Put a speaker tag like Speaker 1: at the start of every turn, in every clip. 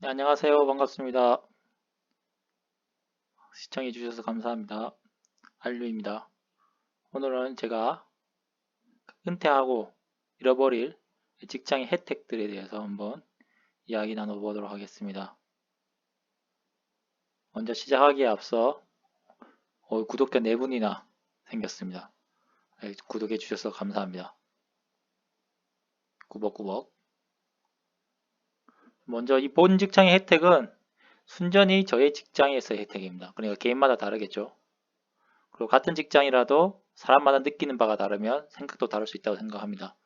Speaker 1: 네, 안녕하세요. 반갑습니다. 시청해 주셔서 감사합니다. 알류입니다. 오늘은 제가 은퇴하고 잃어버릴 직장의 혜택들에 대해서 한번 이야기 나눠보도록 하겠습니다. 먼저 시작하기에 앞서 구독자 4분이나 생겼습니다. 구독해 주셔서 감사합니다. 꾸벅꾸벅. 먼저 이 본 직장의 혜택은 순전히 저의 직장에서의 혜택입니다. 그러니까 개인마다 다르겠죠. 그리고 같은 직장이라도 사람마다 느끼는 바가 다르면 생각도 다를 수 있다고 생각합니다.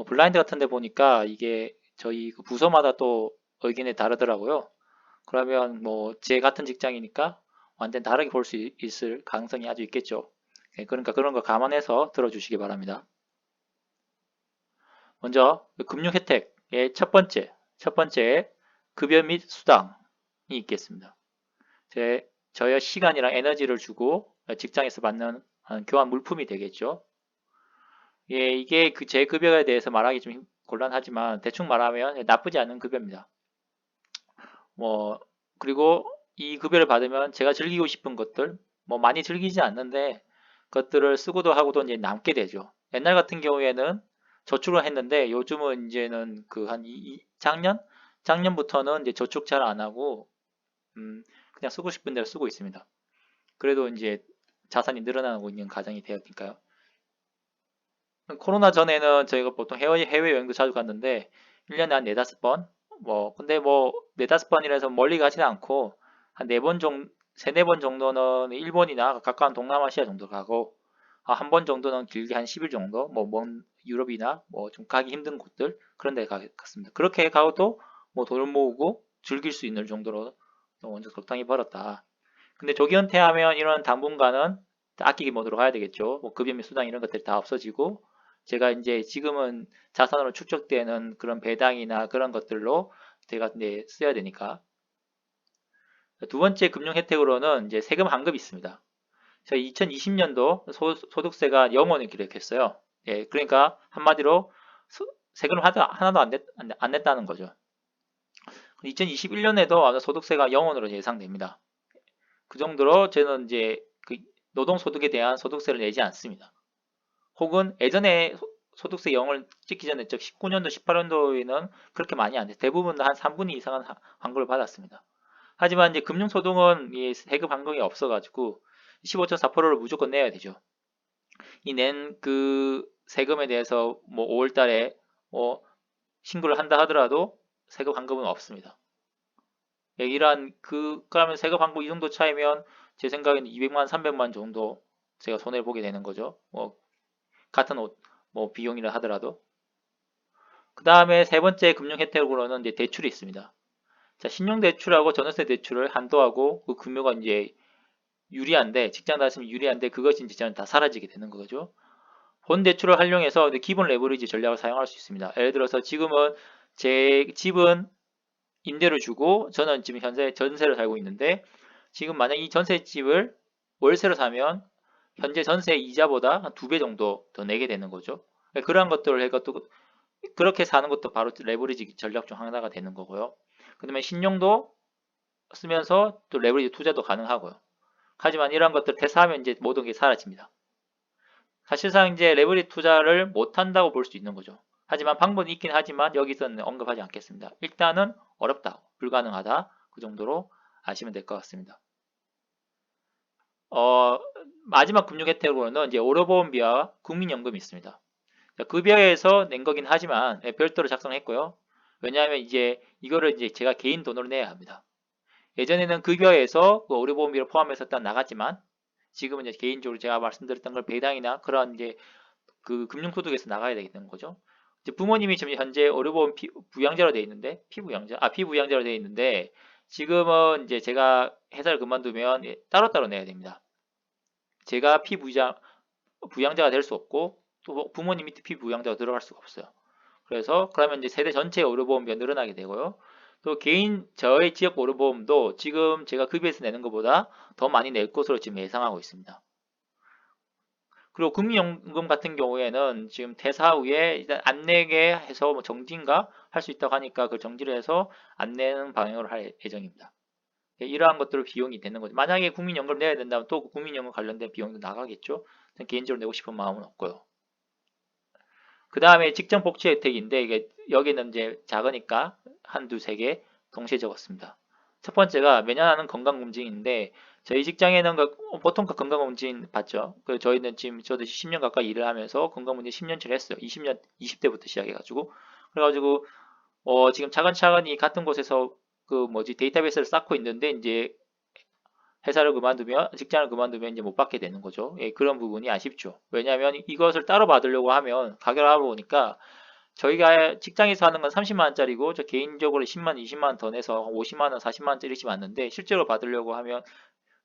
Speaker 1: 블라인드 같은 데 보니까 이게 저희 그 부서마다 또 의견이 다르더라고요. 그러면 뭐 제 같은 직장이니까 완전 다르게 볼 수 있을 가능성이 아주 있겠죠. 그러니까 그런 거 감안해서 들어주시기 바랍니다. 먼저 그 금융 혜택의 첫 번째 급여 및 수당이 있겠습니다. 저의 시간이랑 에너지를 주고 직장에서 받는 교환 물품이 되겠죠. 예, 이게 제 급여에 대해서 말하기 좀 곤란하지만 대충 말하면 나쁘지 않은 급여입니다. 뭐 그리고 이 급여를 받으면 제가 즐기고 싶은 것들 뭐 많이 즐기지 않는데 것들을 쓰고도 하고도 이제 남게 되죠. 옛날 같은 경우에는 저축을 했는데 요즘은 이제는 그 한 작년부터는 이제 저축 잘 안 하고 그냥 쓰고 싶은 대로 쓰고 있습니다. 그래도 이제 자산이 늘어나고 있는 가정이 되었으니까요. 코로나 전에는 저희가 보통 해외여행도 자주 갔는데 1년에 한 네다섯 번? 근데 뭐 네다섯 번이라서 멀리 가지는 않고 한 네 번 정도, 세네 번 정도는 일본이나 가까운 동남아시아 정도 가고 한 번 정도는 길게 한 10일 정도 먼 유럽이나 뭐 좀 가기 힘든 곳들 그런 데 갔습니다. 그렇게 가도 뭐 돈을 모으고 즐길 수 있는 정도로 먼저 적당히 벌었다. 근데 조기 은퇴하면 이런 당분간은 아끼기 모드로 가야 되겠죠. 뭐 급여 및 수당 이런 것들이 다 없어지고 제가 이제 지금은 자산으로 축적되는 그런 배당이나 그런 것들로 제가 이제 써야 되니까. 두 번째 금융 혜택으로는 이제 세금 환급이 있습니다. 저희 2020년도 소득세가 0원을 기록했어요. 예, 그러니까 한마디로 세금을 하나도 안 냈다는 거죠. 2021년에도 아마 소득세가 0원으로 예상됩니다. 그 정도로 저는 이제 그 노동소득에 대한 소득세를 내지 않습니다. 혹은 예전에 소득세 0을 찍기 전에 즉 19년도, 18년도에는 그렇게 많이 안 돼요. 대부분 한 3분의 2 이상은 환급을 받았습니다. 하지만 이제 금융소득은 이 세금 환급이 없어가지고 15.4%를 무조건 내야 되죠. 이 낸 그 세금에 대해서 뭐 5월 달에 뭐 신고를 한다 하더라도 세금 환급은 없습니다. 예, 그러면 세금 환급 이 정도 차이면 제 생각에는 200만, 300만 정도 제가 손해를 보게 되는 거죠. 뭐 같은 옷, 뭐 비용이라 하더라도. 그 다음에 세 번째 금융 혜택으로는 이제 대출이 있습니다. 자, 신용대출하고 전월세 대출을 한도하고 그 금요가 이제 유리한데, 직장 다니시면 유리한데 그것이 이제 저는 다 사라지게 되는 거죠. 본 대출을 활용해서 기본 레버리지 전략을 사용할 수 있습니다. 예를 들어서 지금은 제 집은 임대를 주고 저는 지금 현재 전세를 살고 있는데 지금 만약 이 전세집을 월세로 사면 현재 전세 이자보다 한 2배 정도 더 내게 되는 거죠. 그러한 것들을 해가 또 그렇게 사는 것도 바로 레버리지 전략 중 하나가 되는 거고요. 그다음에 신용도 쓰면서 또 레버리지 투자도 가능하고요. 하지만 이러한 것들 퇴사하면 이제 모든 게 사라집니다. 사실상 이제 레버리지 투자를 못 한다고 볼 수 있는 거죠. 하지만 방법이 있긴 하지만 여기서는 언급하지 않겠습니다. 일단은 어렵다, 불가능하다 그 정도로 아시면 될 것 같습니다. 어, 마지막 금융 혜택으로는 이제 의료보험비와 국민연금이 있습니다. 급여에서 낸 거긴 하지만 별도로 작성했고요. 왜냐하면 이제 이거를 이제 제가 개인 돈으로 내야 합니다. 예전에는 급여에서 그 의료보험비를 포함해서 딱 나갔지만 지금은 이제 개인적으로 제가 말씀드렸던 걸 배당이나 그런 이제 그 금융소득에서 나가야 되는 거죠. 이제 부모님이 지금 현재 의료보험 부양자로 되어 있는데 피부양자로 되어 있는데 지금은 이제 제가 회사를 그만두면 따로따로 내야 됩니다. 제가 부양자가 될 수 없고 또 부모님이 피부양자가 들어갈 수가 없어요. 그래서 그러면 이제 세대 전체 의료보험비가 늘어나게 되고요. 또 저의 지역 의료보험도 지금 제가 급여에서 내는 것보다 더 많이 낼 것으로 지금 예상하고 있습니다. 그리고 국민연금 같은 경우에는 지금 퇴사 후에 일단 안 내게 해서 뭐 정지인가 할 수 있다고 하니까 그 정지를 해서 안 내는 방향으로 할 예정입니다. 예, 이러한 것들을 비용이 되는 거죠. 만약에 국민연금을 내야 된다면 또 국민연금 관련된 비용도 나가겠죠. 개인적으로 내고 싶은 마음은 없고요. 그 다음에 직장 복지 혜택인데 이게 여기는 이제 작으니까 한두 세 개 동시에 적었습니다. 첫 번째가 매년 하는 건강검진인데 저희 직장에는 보통 건강검진 받죠. 저희는 지금 저도 10년 가까이 일을 하면서 건강검진 10년치를 했어요. 20대부터 시작해가지고 그래가지고 지금 차근차근히 같은 곳에서 데이터베이스를 쌓고 있는데 이제 회사를 그만두면 직장을 그만두면 이제 못 받게 되는 거죠. 예, 그런 부분이 아쉽죠. 왜냐하면 이것을 따로 받으려고 하면 가격을 알아보니까 저희가 직장에서 하는 건 30만 원짜리고 저 개인적으로 10만, 20만 원 더 내서 50만 원, 40만 원짜리씩 받는데 실제로 받으려고 하면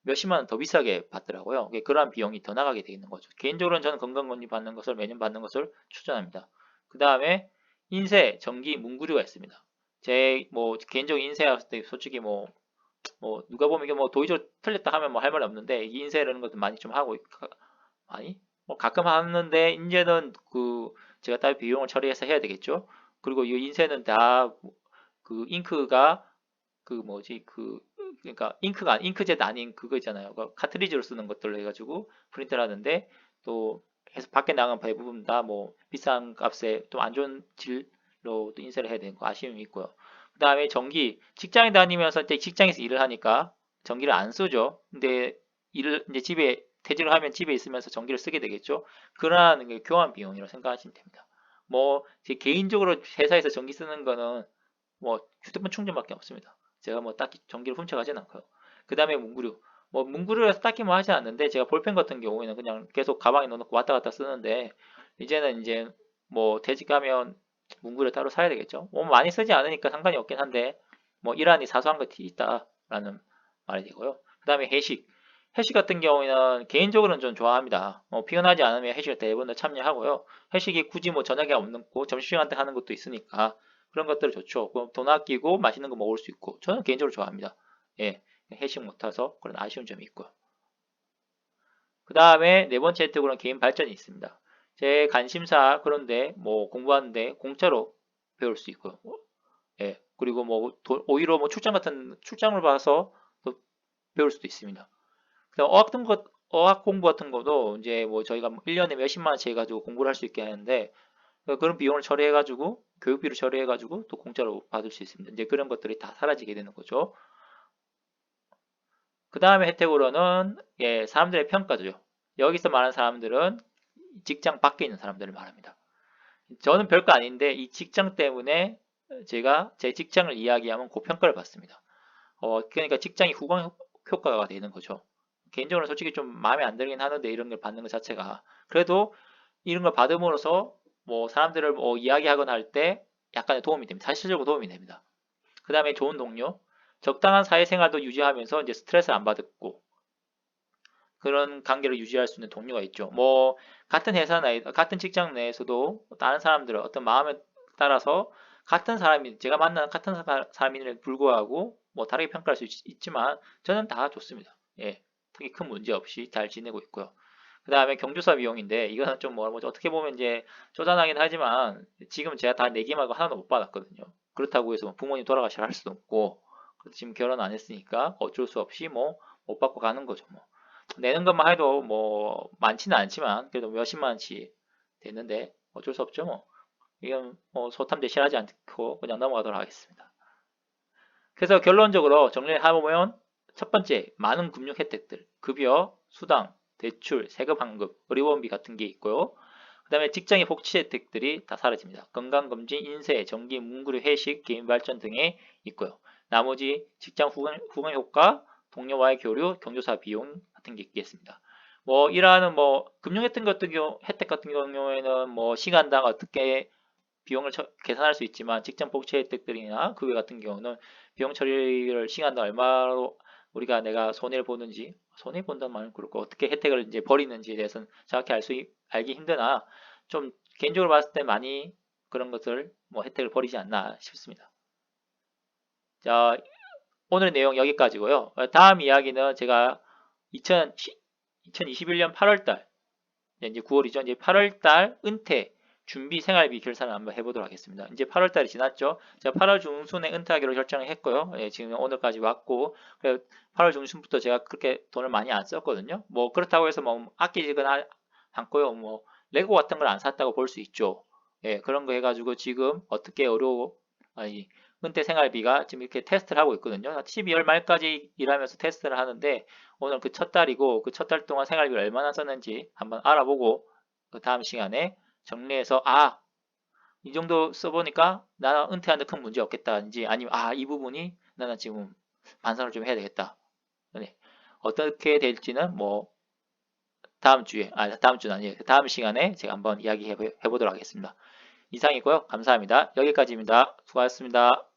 Speaker 1: 몇십만 원 더 비싸게 받더라고요. 예, 그러한 비용이 더 나가게 되는 거죠. 개인적으로는 저는 건강검진 받는 것을 매년 받는 것을 추천합니다. 그 다음에 인쇄, 전기, 문구류가 있습니다. 제 개인적인 인쇄할 때 솔직히 누가 보면 이게 도의적으로 틀렸다 하면 할 말이 없는데 인쇄라는 것도 많이 좀 하고 많이 가끔 하는데 이제는 제가 따로 비용을 처리해서 해야 되겠죠. 그리고 이 인쇄는 다 잉크가 그러니까 잉크가 잉크젯 아닌 그거 있잖아요. 카트리지로 쓰는 것들로 해가지고 프린트를 하는데 또 해서 밖에 나간 대부분 다 비싼 값에 또 안 좋은 질로 또 인쇄를 해야 되는 거 아쉬움이 있고요. 그 다음에 전기 직장에 다니면서 이제 직장에서 일을 하니까 전기를 안 쓰죠. 근데 일을 이제 집에 퇴직을 하면 집에 있으면서 전기를 쓰게 되겠죠. 그러한 게 교환 비용이라고 생각하시면 됩니다. 제 개인적으로 회사에서 전기 쓰는 거는 휴대폰 충전밖에 없습니다. 제가 딱히 전기를 훔쳐가진 않고요. 그 다음에 문구류. 문구류에서 딱히 하지 않는데 제가 볼펜 같은 경우에는 그냥 계속 가방에 넣어놓고 왔다 갔다 쓰는데 이제는 이제 퇴직하면 문구를 따로 사야 되겠죠. 많이 쓰지 않으니까 상관이 없긴 한데 일하니 사소한 것이 있다라는 말이 되고요. 그 다음에 회식. 회식 같은 경우에는 개인적으로는 좀 좋아합니다. 피곤하지 않으면 회식을 대부분 참여하고요. 회식이 굳이 저녁에 없는 거 점심시간 때 하는 것도 있으니까 그런 것들 좋죠. 그럼 돈 아끼고 맛있는 거 먹을 수 있고 저는 개인적으로 좋아합니다. 예, 회식 못해서 그런 아쉬운 점이 있고요. 그 다음에 네 번째 혜택으로는 개인 발전이 있습니다. 제 관심사 그런데 공부하는데 공짜로 배울 수 있고요. 예, 그리고 오히려 출장을 봐서 또 배울 수도 있습니다. 그다음 어학 공부 같은 것도 이제 저희가 1년에 몇십만 원씩 해가지고 공부를 할 수 있게 하는데 그런 비용을 처리해가지고 교육비를 처리해가지고 또 공짜로 받을 수 있습니다. 이제 그런 것들이 다 사라지게 되는 거죠. 그 다음에 혜택으로는 사람들의 평가죠. 여기서 말하는 사람들은 직장 밖에 있는 사람들을 말합니다. 저는 별거 아닌데 이 직장 때문에 제가 제 직장을 이야기하면 고평가를 받습니다. 그러니까 직장이 후광 효과가 되는 거죠. 개인적으로 솔직히 좀 마음에 안 들긴 하는데 이런 걸 받는 것 자체가 그래도 이런 걸 받음으로써 사람들을 이야기하거나 할 때 약간의 도움이 됩니다. 사실적으로 도움이 됩니다. 그 다음에 좋은 동료, 적당한 사회생활도 유지하면서 이제 스트레스 안 받고 그런 관계를 유지할 수 있는 동료가 있죠. 같은 회사나 같은 직장 내에서도 다른 사람들은 어떤 마음에 따라서 같은 사람이 제가 만나는 같은 사람임에도 불구하고 다르게 평가할 수 있지만 저는 다 좋습니다. 예, 특히 큰 문제 없이 잘 지내고 있고요. 그 다음에 경조사 비용인데 이거는 좀 어떻게 보면 이제 쪼잔하긴 하지만 지금 제가 다 내기 말고 하나도 못 받았거든요. 그렇다고 해서 부모님 돌아가시라 할 수도 없고 지금 결혼 안 했으니까 어쩔 수 없이 못 받고 가는 거죠. 내는 것만 해도 많지는 않지만 그래도 몇십만 원씩 되는데 어쩔 수 없죠. 이건 소탐 대신하지 않고 그냥 넘어가도록 하겠습니다. 그래서 결론적으로 정리를 해보면 첫 번째 많은 금융 혜택들 급여, 수당, 대출, 세금 환급, 의료보험비 같은 게 있고요. 그 다음에 직장의 복지 혜택들이 다 사라집니다. 건강검진, 인쇄, 전기, 문구류, 회식, 개인 발전 등에 있고요. 나머지 직장 후원 효과, 동료와의 교류, 경조사 비용 같은 게 있겠습니다. 이러한 금융 혜택 같은 경우에는 시간당 어떻게 비용을 계산할 수 있지만 직장 복지 혜택들이나 그 외 같은 경우는 비용 처리를 시간당 얼마로 내가 손해를 보는지 손해 본다는 말은 그렇고 어떻게 혜택을 이제 버리는지에 대해서는 정확히 알기 힘드나 좀 개인적으로 봤을 때 많이 그런 것을 혜택을 버리지 않나 싶습니다. 자, 오늘 내용 여기까지고요. 다음 이야기는 제가 2021년 8월달 이제 9월이죠. 이제 8월달 은퇴 준비 생활비 결산을 한번 해보도록 하겠습니다. 이제 8월달이 지났죠. 제가 8월 중순에 은퇴하기로 결정을 했고요. 예, 지금 오늘까지 왔고, 8월 중순부터 제가 그렇게 돈을 많이 안 썼거든요. 뭐 그렇다고 해서 뭐 아끼지는 않고요. 뭐 레고 같은 걸 안 샀다고 볼 수 있죠. 예, 그런 거 해가지고 지금 어떻게 아니, 은퇴 생활비가 지금 이렇게 테스트를 하고 있거든요. 12월 말까지 일하면서 테스트를 하는데 오늘 그 첫 달이고 그 첫 달 동안 생활비를 얼마나 썼는지 한번 알아보고 그 다음 시간에 정리해서 이 정도 써보니까 나는 은퇴하는데 큰 문제 없겠다든지 아니면 이 부분이 나는 지금 반성을 좀 해야 되겠다. 네. 어떻게 될지는 뭐 다음 주는 아니에요. 다음 시간에 제가 한번 이야기해 보도록 하겠습니다. 이상이고요. 감사합니다. 여기까지입니다. 수고하셨습니다.